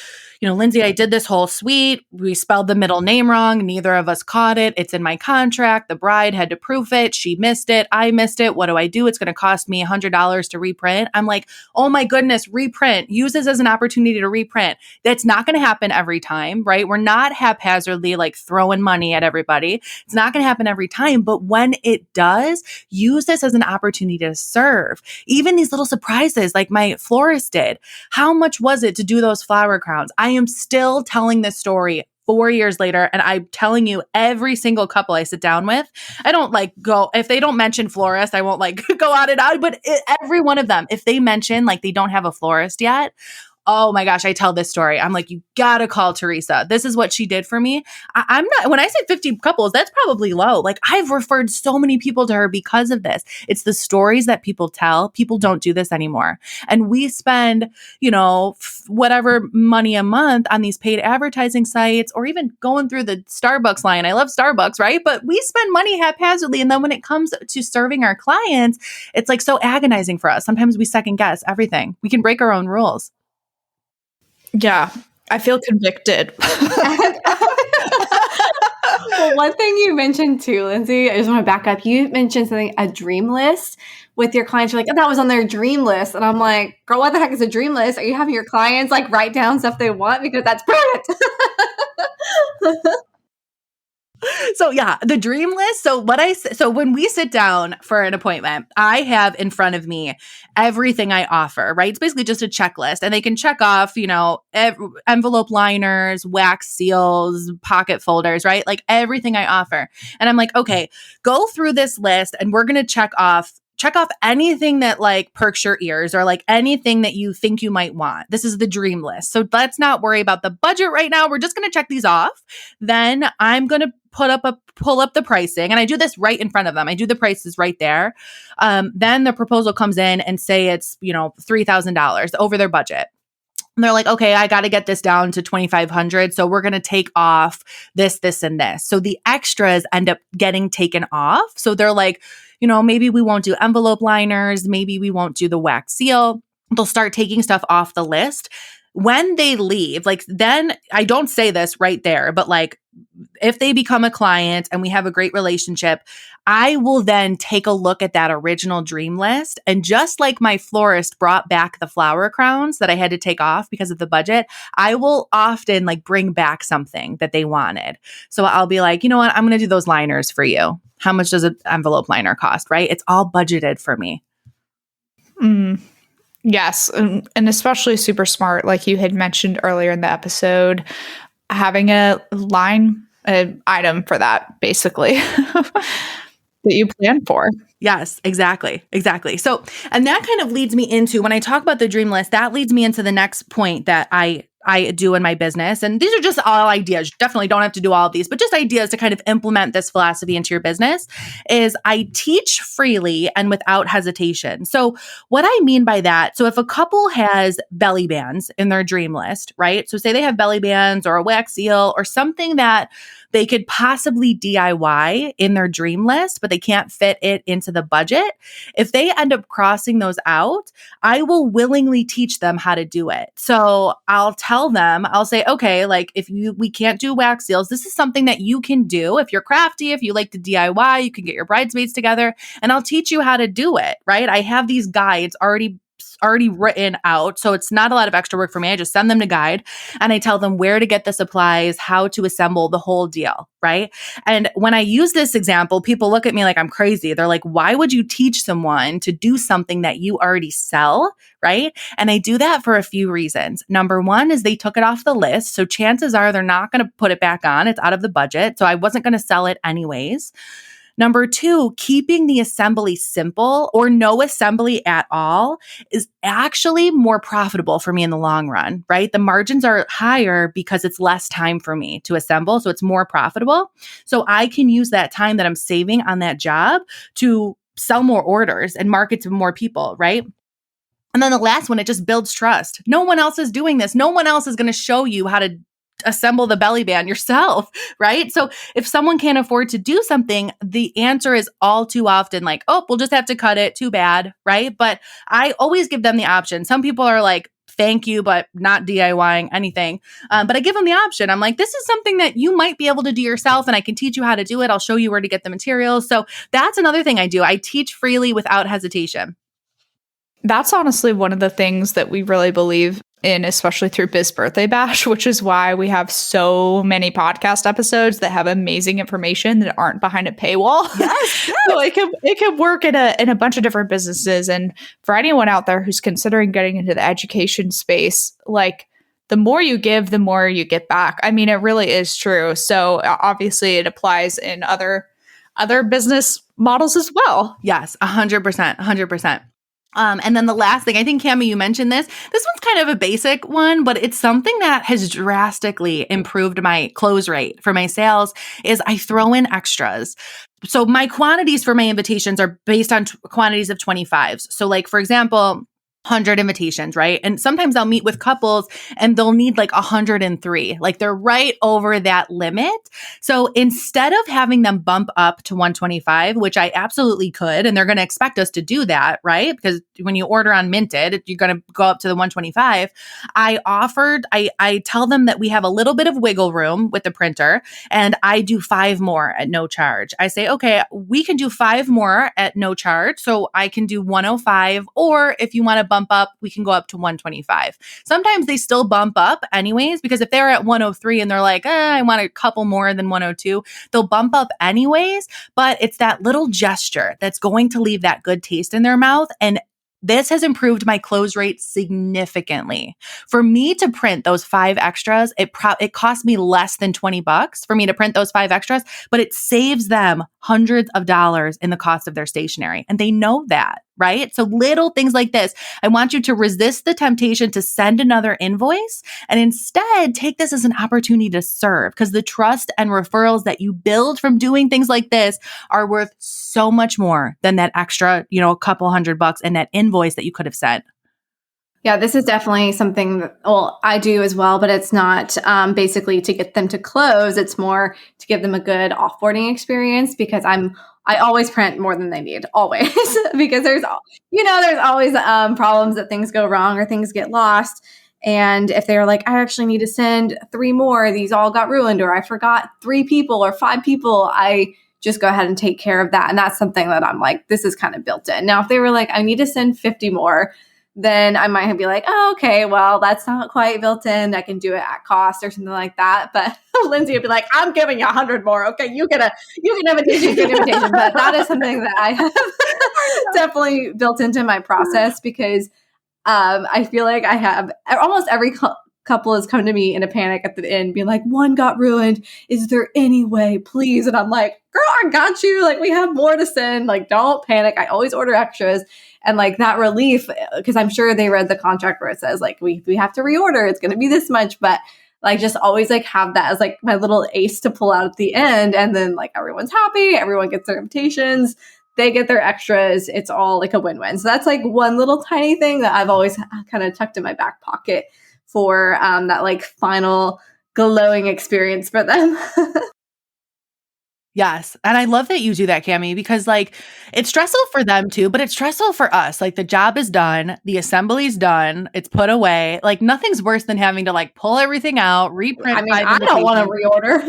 Lindsay, I did this whole suite. We spelled the middle name wrong. Neither of us caught it. It's in my contract. The bride had to proof it. She missed it. I missed it. What do I do? It's going to cost me $100 to reprint. I'm like, oh my goodness, reprint. Use this as an opportunity to reprint. That's not going to happen every time, right? We're not haphazardly like throwing money at everybody. It's not going to happen every time. But when it does, use this as an opportunity to serve. Even these little surprises like my florist did. How much was it to do those flower crowns? I am still telling this story 4 years later, and I'm telling you, every single couple I sit down with, I don't like go, if they don't mention florist, I won't like go on and on, but every one of them, if they mention like they don't have a florist yet, oh my gosh, I tell this story. I'm like, you gotta call Teresa. This is what she did for me. I'm not, when I say 50 couples, that's probably low. Like I've referred so many people to her because of this. It's the stories that people tell. People don't do this anymore. And we spend, whatever money a month on these paid advertising sites or even going through the Starbucks line. I love Starbucks, right? But we spend money haphazardly. And then when it comes to serving our clients, it's like so agonizing for us. Sometimes we second guess everything. We can break our own rules.
Yeah, I feel convicted.
Well, one thing you mentioned too, Lindsay, I just want to back up. You mentioned something, a dream list with your clients. You're like, oh, that was on their dream list. And I'm like, girl, what the heck is a dream list? Are you having your clients like write down stuff they want? Because that's brilliant.
So yeah, the dream list. So when we sit down for an appointment, I have in front of me everything I offer, right? It's basically just a checklist and they can check off, envelope liners, wax seals, pocket folders, right? Like everything I offer. And I'm like, okay, go through this list and we're going to check off anything that like perks your ears or like anything that you think you might want. This is the dream list. So let's not worry about the budget right now. We're just going to check these off. Then I'm going to pull up the pricing. And I do this right in front of them. I do the prices right there. Then the proposal comes in and say it's, $3,000 over their budget. And they're like, okay, I got to get this down to 2,500. So we're going to take off this, this, and this. So the extras end up getting taken off. So they're like, maybe we won't do envelope liners. Maybe we won't do the wax seal. They'll start taking stuff off the list. When they leave, like then I don't say this right there, but like if they become a client and we have a great relationship, I will then take a look at that original dream list. And just like my florist brought back the flower crowns that I had to take off because of the budget, I will often like bring back something that they wanted. So I'll be like, you know what? I'm going to do those liners for you. How much does an envelope liner cost? Right? It's all budgeted for me.
Yes. And especially super smart, like you had mentioned earlier in the episode, having a line item for that, basically, that you plan for.
Yes, exactly. So, and that kind of leads me into, when I talk about the dream list, that leads me into the next point that I do in my business. And these are just all ideas. You definitely don't have to do all of these, but just ideas to kind of implement this philosophy into your business is I teach freely and without hesitation. So what I mean by that, so if a couple has belly bands in their dream list, right? So say they have belly bands or a wax seal or something that they could possibly DIY in their dream list, but they can't fit it into the budget. If they end up crossing those out, I will willingly teach them how to do it. So I'll tell them, I'll say, okay, like we can't do wax seals, this is something that you can do. If you're crafty, if you like to DIY, you can get your bridesmaids together and I'll teach you how to do it, right? I have these guides already written out. So it's not a lot of extra work for me. I just send them to guide and I tell them where to get the supplies, how to assemble the whole deal, right? And when I use this example, people look at me like I'm crazy. They're like, why would you teach someone to do something that you already sell, right? And I do that for a few reasons. Number one is they took it off the list. So chances are they're not going to put it back on. It's out of the budget. So I wasn't going to sell it anyways. Number two, keeping the assembly simple or no assembly at all is actually more profitable for me in the long run, right? The margins are higher because it's less time for me to assemble. So it's more profitable. So I can use that time that I'm saving on that job to sell more orders and market to more people, right? And then the last one, it just builds trust. No one else is doing this. No one else is going to show you how to assemble the belly band yourself, right? So if someone can't afford to do something, the answer is all too often like, oh, we'll just have to cut it. Too bad, right? But I always give them the option. Some people are like, thank you, but not DIYing anything. But I give them the option. I'm like, this is something that you might be able to do yourself, and I can teach you how to do it. I'll show you where to get the materials. So that's another thing I do. I teach freely without hesitation.
That's honestly one of the things that we really believe in, especially through Biz Birthday Bash, which is why we have so many podcast episodes that have amazing information that aren't behind a paywall.
Yes, yes.
So it can work in a bunch of different businesses. And for anyone out there who's considering getting into the education space, like the more you give, the more you get back. I mean, it really is true. So obviously it applies in other business models as well.
Yes, 100%, 100%. And then the last thing, I think, Cami, you mentioned this. This one's kind of a basic one, but it's something that has drastically improved my close rate for my sales is I throw in extras. So my quantities for my invitations are based on quantities of 25s. So like, for example, 100 invitations, right? And sometimes I'll meet with couples and they'll need like 103. Like they're right over that limit. So instead of having them bump up to 125, which I absolutely could, and they're going to expect us to do that, right? Because when you order on Minted, you're going to go up to the 125. I tell them that we have a little bit of wiggle room with the printer, and I do 5 more at no charge. I say, okay, we can do 5 more at no charge. So I can do 105, or if you want to bump up, we can go up to 125. Sometimes they still bump up anyways, because if they're at 103 and they're like, I want a couple more than 102, they'll bump up anyways. But it's that little gesture that's going to leave that good taste in their mouth. And this has improved my close rate significantly. For me to print those 5 extras, it cost me less than $20 for me to print those 5 extras, but it saves them hundreds of dollars in the cost of their stationery. And they know that, right? So little things like this, I want you to resist the temptation to send another invoice and instead take this as an opportunity to serve, because the trust and referrals that you build from doing things like this are worth so much more than that extra, a couple $100 and that invoice that you could have sent.
Yeah, this is definitely something that, I do as well, but it's not basically to get them to close. It's more to give them a good offboarding experience, because I always print more than they need, always, because there's always problems that things go wrong or things get lost. And if they're like, I actually need to send 3 more, these all got ruined, or I forgot 3 people or 5 people, I just go ahead and take care of that. And that's something that I'm like, this is kind of built in. Now, if they were like, I need to send 50 more, then I might be like, oh, okay, well, that's not quite built in. I can do it at cost or something like that. But Lindsay would be like, I'm giving you 100 more. Okay, you can invitation, get an invitation. But that is something that I have definitely built into my process, because I feel like I have almost every couple has come to me in a panic at the end, being like, 1 got ruined. Is there any way, please? And I'm like, girl, I got you. Like, we have more to send. Like, don't panic. I always order extras. And like that relief, because I'm sure they read the contract where it says like, we have to reorder. It's going to be this much. But like, just always like have that as like my little ace to pull out at the end. And then like everyone's happy. Everyone gets their invitations. They get their extras. It's all like a win-win. So that's like one little tiny thing that I've always kind of tucked in my back pocket for that like final glowing experience for them.
Yes. And I love that you do that, Cami, because like it's stressful for them too, but it's stressful for us. Like the job is done, the assembly's done, it's put away. Like nothing's worse than having to like pull everything out, reprint.
I mean, I don't want to reorder.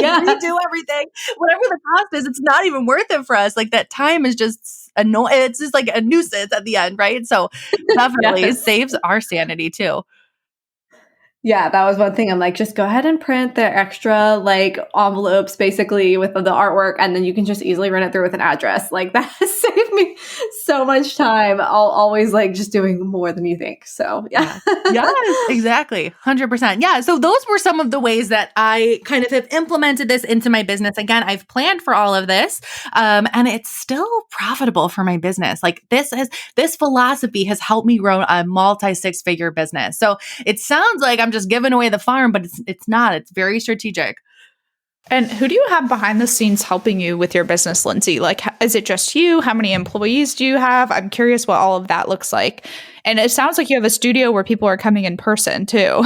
Yeah, redo everything. Whatever the cost is, it's not even worth it for us. Like that time is just it's just like a nuisance at the end, right? So definitely it saves our sanity too.
Yeah, that was one thing. I'm like, just go ahead and print the extra like envelopes basically with the artwork, and then you can just easily run it through with an address. Like that has saved me so much time. I'll always like just doing more than you think. So yeah.
Yes, exactly. 100%. Yeah. So those were some of the ways that I kind of have implemented this into my business. Again, I've planned for all of this, and it's still profitable for my business. Like this philosophy has helped me grow a multi-6-figure business. So it sounds like I'm just giving away the farm, but it's not. It's very strategic.
And who do you have behind the scenes helping you with your business, Lindsay? Like, is it just you? How many employees do you have? I'm curious what all of that looks like. And it sounds like you have a studio where people are coming in person too.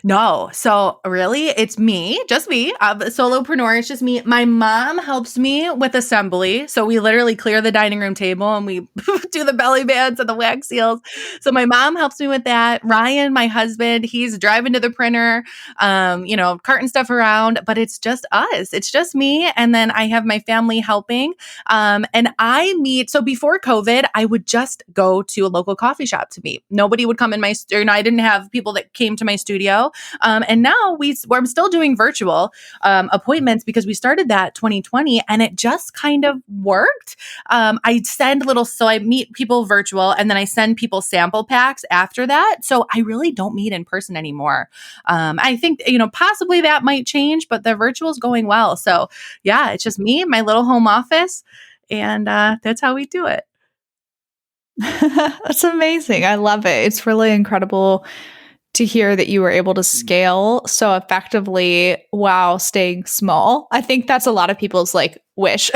No. So really, it's me, just me. I'm a solopreneur. It's just me. My mom helps me with assembly. So we literally clear the dining room table and we do the belly bands and the wax seals. So my mom helps me with that. Ryan, my husband, he's driving to the printer, carting stuff around, but it's just us. It's just me. And then I have my family helping. And so before COVID, I would just go to a local coffee shop to meet. Nobody would come in my, I didn't have people that came to my studio. And now I'm still doing virtual appointments because we started that 2020 and it just kind of worked. So I meet people virtual and then I send people sample packs after that. So I really don't meet in person anymore. I think, possibly that might change, but the virtual is going well. So yeah, it's just me, my little home office, and that's how we do it.
That's amazing. I love it. It's really incredible to hear that you were able to scale so effectively while staying small. I think that's a lot of people's wish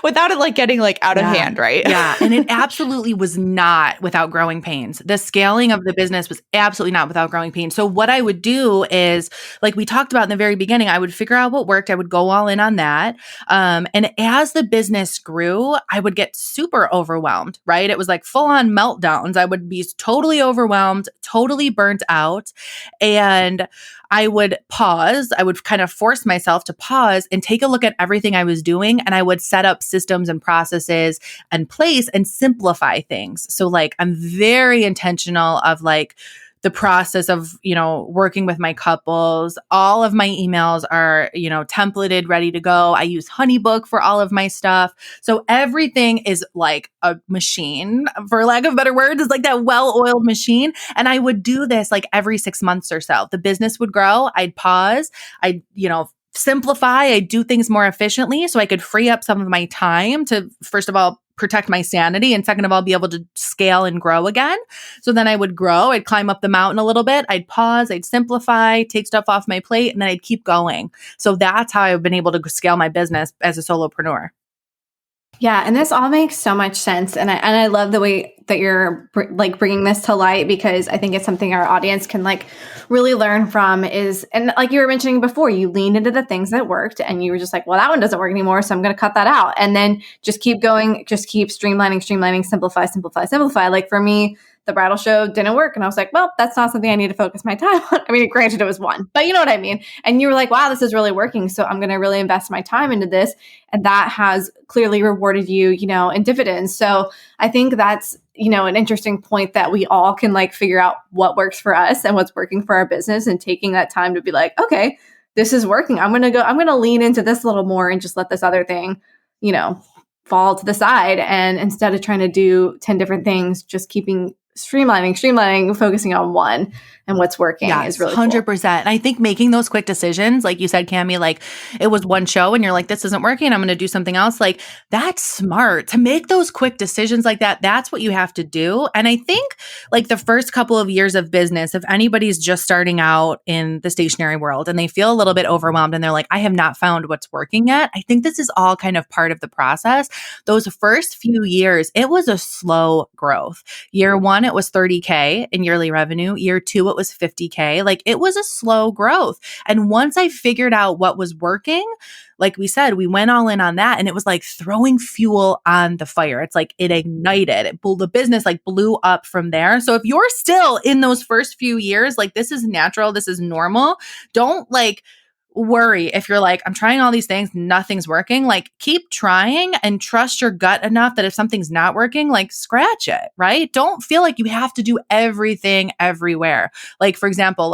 without it getting out of hand, right?
Yeah. And it absolutely was not without growing pains. The scaling of the business was absolutely not without growing pains. So what I would do is, like we talked about in the very beginning, I would figure out what worked. I would go all in on that. And as the business grew, I would get super overwhelmed, right? It was like full on meltdowns. I would be totally overwhelmed, totally burnt out. And I would pause. I would kind of force myself to pause and take a look at everything I was doing. And I would set up systems and processes in place and simplify things. So I'm very intentional of the process of, working with my couples. All of my emails are, templated, ready to go. I use Honeybook for all of my stuff. So everything is like a machine, for lack of better words, is like that well-oiled machine. And I would do this every 6 months or so. The business would grow. I'd pause. I'd, simplify. I'd do things more efficiently so I could free up some of my time to, first of all, protect my sanity. And second of all, be able to scale and grow again. So then I would grow. I'd climb up the mountain a little bit. I'd pause. I'd simplify, take stuff off my plate, and then I'd keep going. So that's how I've been able to scale my business as a solopreneur.
Yeah, and this all makes so much sense, and I love the way that you're bringing this to light, because I think it's something our audience can really learn from. And like you were mentioning before, you leaned into the things that worked, and you were just like, well, that one doesn't work anymore, so I'm going to cut that out, and then just keep going, just keep streamlining, simplify. Like for me, the bridal show didn't work. And I was like, well, that's not something I need to focus my time on. I mean, granted, it was one, but you know what I mean? And you were like, wow, this is really working. So I'm going to really invest my time into this. And that has clearly rewarded you, in dividends. So I think that's, an interesting point that we all can figure out what works for us and what's working for our business, and taking that time to be like, okay, this is working. I'm going to lean into this a little more and just let this other thing, fall to the side. And instead of trying to do 10 different things, just keeping streamlining, focusing on one and what's working is really
100%.
Cool.
And I think making those quick decisions, like you said, Cami, it was one show and you're like, this isn't working, I'm going to do something else. That's smart to make those quick decisions like that. That's what you have to do. And I think the first couple of years of business, if anybody's just starting out in the stationery world and they feel a little bit overwhelmed and they're like, I have not found what's working yet. I think this is all kind of part of the process. Those first few years, it was a slow growth. Year one, it was $30K in yearly revenue. Year two, it was $50K. It was a slow growth. And once I figured out what was working, like we said, we went all in on that, and it was like throwing fuel on the fire. It's like it ignited. The business blew up from there. So if you're still in those first few years, this is natural, this is normal. Don't worry if you're I'm trying all these things, nothing's working. Keep trying and trust your gut enough that if something's not working, scratch it, right? Don't feel like you have to do everything everywhere. For example,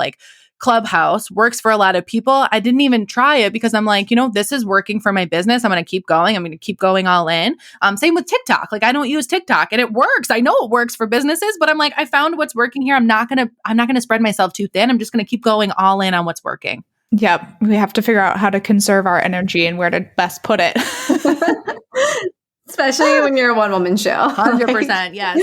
Clubhouse works for a lot of people. I didn't even try it because I'm this is working for my business. I'm going to keep going. I'm going to keep going all in. Same with TikTok. I don't use TikTok and it works. I know it works for businesses, but I'm I found what's working here. I'm not going to spread myself too thin. I'm just going to keep going all in on what's working.
Yep. We have to figure out how to conserve our energy and where to best put it.
Especially when you're a one-woman show.
100%, yes.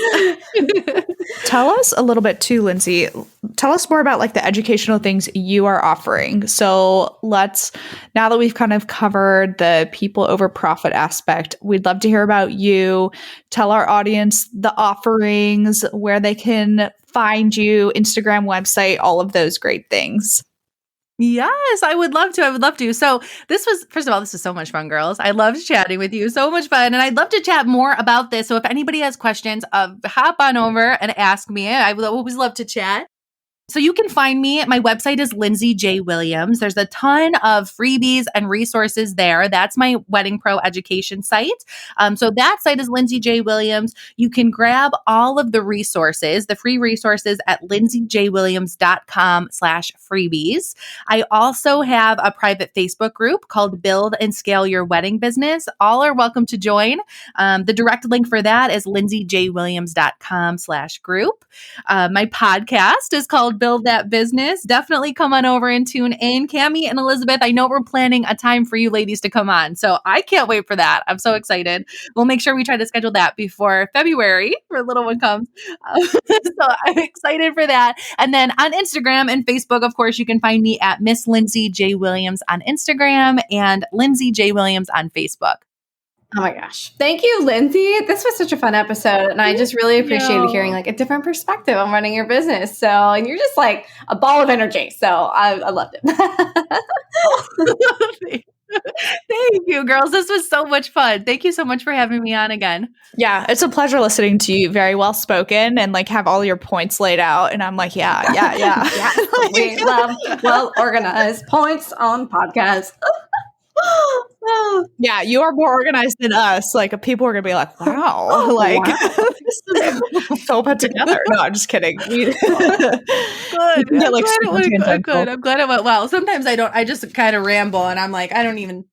Tell us a little bit too, Lindsay. Tell us more about like the educational things you are offering. So now that we've kind of covered the people over profit aspect, we'd love to hear about you. Tell our audience the offerings, where they can find you, Instagram, website, all of those great things.
Yes, I would love to. So first of all, this was so much fun, girls. I loved chatting with you. So much fun. And I'd love to chat more about this. So if anybody has questions, hop on over and ask me. I would always love to chat. So you can find me. My website is Lindsay J. Williams. There's a ton of freebies and resources there. That's my Wedding Pro education site. So that site is Lindsay J. Williams. You can grab all of the resources, the free resources at lindsayjwilliams.com/freebies. I also have a private Facebook group called Build and Scale Your Wedding Business. All are welcome to join. The direct link for that is lindsayjwilliams.com/group. My podcast is called Build That Business. Definitely come on over and tune in. Cammie and Elizabeth, I know we're planning a time for you ladies to come on, so I can't wait for that. I'm so excited. We'll make sure we try to schedule that before February for little one comes. So I'm excited for that. And then on Instagram and Facebook, of course, you can find me at Miss Lindsay J. Williams on Instagram and Lindsay J. Williams on Facebook.
Oh my gosh. Thank you, Lindsay. This was such a fun episode. And I just really appreciated hearing like a different perspective on running your business. So, and you're just like a ball of energy. So I loved it.
Thank you, girls. This was so much fun. Thank you so much for having me on again.
Yeah, it's a pleasure listening to you. Very well spoken and like have all your points laid out. And I'm like, yeah.
We love well organized points on podcasts.
Yeah, you are more organized than us. Like people are gonna be like, wow, this is so put together. No, I'm just kidding. Good.
I'm glad it went well. Sometimes I just kind of ramble and I'm like, I don't even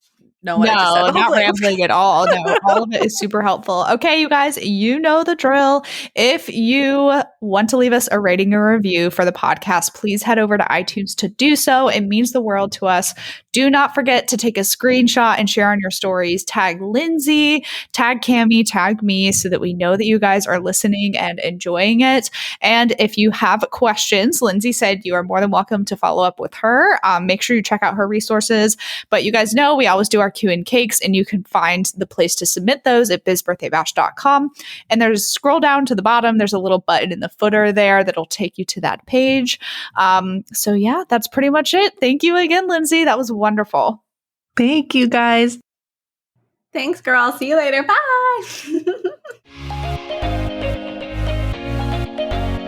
know what I said.
Not rambling at all. No, all of it is super helpful. Okay, you guys, you know the drill. If you want to leave us a rating or review for the podcast, please head over to iTunes to do so. It means the world to us. Do not forget to take a screenshot and share on your stories. Tag Lindsay, tag Cammie, tag me so that we know that you guys are listening and enjoying it. And if you have questions, Lindsay said you are more than welcome to follow up with her. Make sure you check out her resources. But you guys know we always do our Q&Cakes, and you can find the place to submit those at bizbirthdaybash.com. And scroll down to the bottom. There's a little button in the footer there that'll take you to that page. So yeah, that's pretty much it. Thank you again, Lindsay. That was wonderful.
Thank you, guys.
Thanks, girl. See you later. Bye.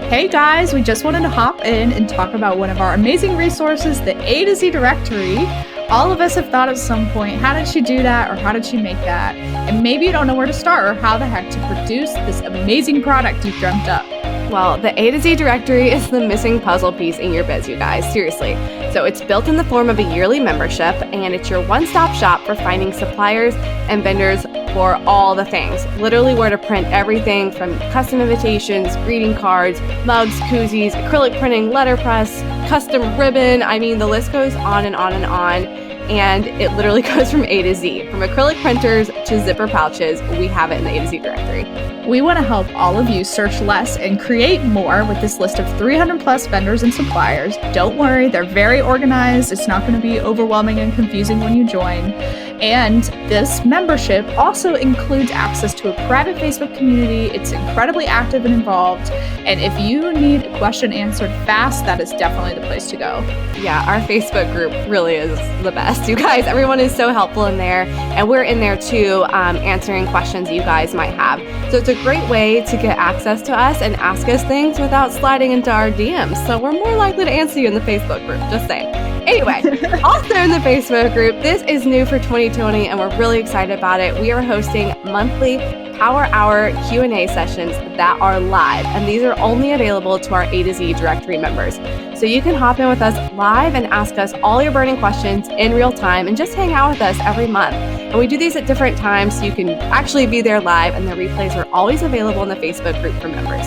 Hey guys, we just wanted to hop in and talk about one of our amazing resources, the A to Z directory. All of us have thought at some point, how did she do that or how did she make that? And maybe you don't know where to start or how the heck to produce this amazing product you've dreamt up.
Well, the A to Z directory is the missing puzzle piece in your biz, you guys. Seriously. So it's built in the form of a yearly membership, and it's your one-stop shop for finding suppliers and vendors for all the things. Literally where to print everything from custom invitations, greeting cards, mugs, koozies, acrylic printing, letterpress, custom ribbon. I mean, the list goes on and on and on. And it literally goes from A to Z. From acrylic printers to zipper pouches, we have it in the A to Z directory.
We want to help all of you search less and create more with this list of 300 plus vendors and suppliers. Don't worry, they're very organized. It's not going to be overwhelming and confusing when you join. And this membership also includes access to a private Facebook community. It's incredibly active and involved. And if you need a question answered fast, that is definitely the place to go.
Yeah, our Facebook group really is the best. You guys, everyone is so helpful in there. And we're in there too, answering questions you guys might have. So it's a great way to get access to us and ask us things without sliding into our DMs. So we're more likely to answer you in the Facebook group, just saying. Anyway, also in the Facebook group, this is new for 2020 and we're really excited about it. We are hosting monthly Power Hour Q&A sessions that are live, and these are only available to our A to Z directory members. So you can hop in with us live and ask us all your burning questions in real time and just hang out with us every month. And we do these at different times so you can actually be there live, and the replays are always available in the Facebook group for members.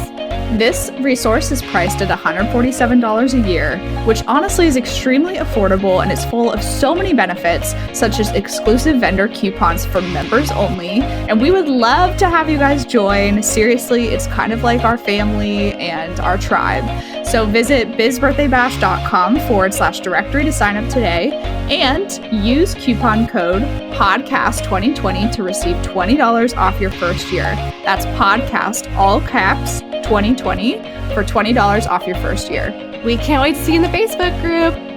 This resource is priced at $147 a year, which honestly is extremely affordable and is full of so many benefits, such as exclusive vendor coupons for members only. And we would love to have you guys join. Seriously, it's kind of like our family and our tribe. So visit bizbirthdaybash.com/directory to sign up today and use coupon code podcast2020 to receive $20 off your first year. That's podcast, all caps, 2020 for $20 off your first year.
We can't wait to see you in the Facebook group.